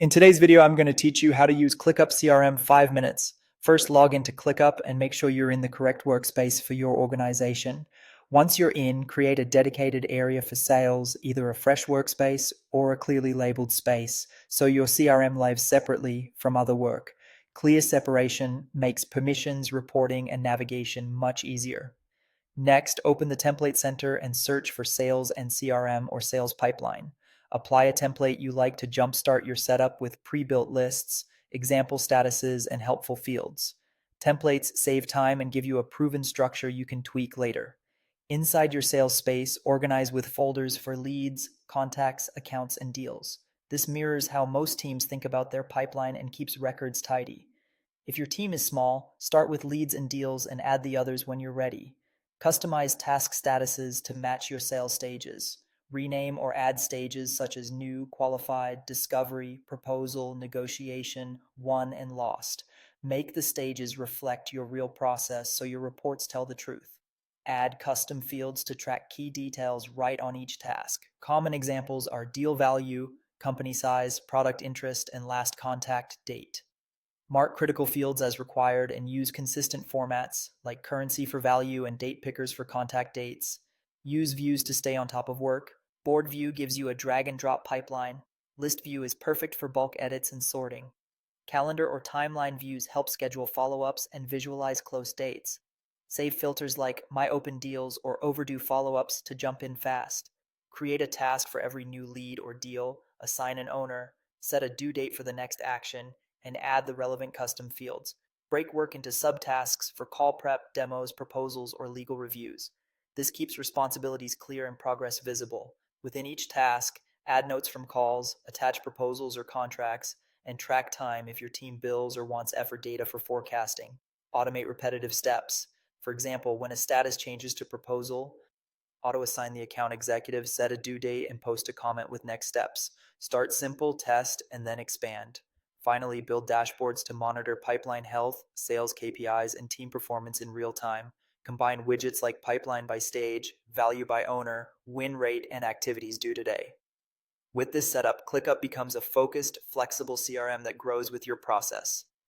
In today's video, I'm going to teach you how to use ClickUp CRM 5 minutes. First, log into ClickUp and make sure you're in the correct workspace for your organization. Once you're in, create a dedicated area for sales, either a fresh workspace or a clearly labeled space, so your CRM lives separately from other work. Clear separation makes permissions, reporting, and navigation much easier. Next, open the Template Center and search for Sales and CRM or Sales Pipeline. Apply a template you like to jumpstart your setup with pre-built lists, example statuses, and helpful fields. Templates save time and give you a proven structure you can tweak later. Inside your sales space, organize with folders for leads, contacts, accounts, and deals. This mirrors how most teams think about their pipeline and keeps records tidy. If your team is small, start with leads and deals and add the others when you're ready. Customize task statuses to match your sales stages. Rename or add stages such as new, qualified, discovery, proposal, negotiation, won, and lost. Make the stages reflect your real process so your reports tell the truth. Add custom fields to track key details right on each task. Common examples are deal value, company size, product interest, and last contact date. Mark critical fields as required and use consistent formats like currency for value and date pickers for contact dates. Use views to stay on top of work. Board view gives you a drag and drop pipeline. List view is perfect for bulk edits and sorting. Calendar or timeline views help schedule follow-ups and visualize close dates. Save filters like My Open Deals or Overdue Follow-ups to jump in fast. Create a task for every new lead or deal, assign an owner, set a due date for the next action, and add the relevant custom fields. Break work into subtasks for call prep, demos, proposals, or legal reviews. This keeps responsibilities clear and progress visible. Within each task, add notes from calls, attach proposals or contracts, and track time if your team bills or wants effort data for forecasting. Automate repetitive steps. For example, when a status changes to proposal, auto-assign the account executive, set a due date, and post a comment with next steps. Start simple, test, and then expand. Finally, build dashboards to monitor pipeline health, sales KPIs, and team performance in real time. Combine widgets like pipeline by stage, value by owner, win rate, and activities due today. With this setup, ClickUp becomes a focused, flexible CRM that grows with your process.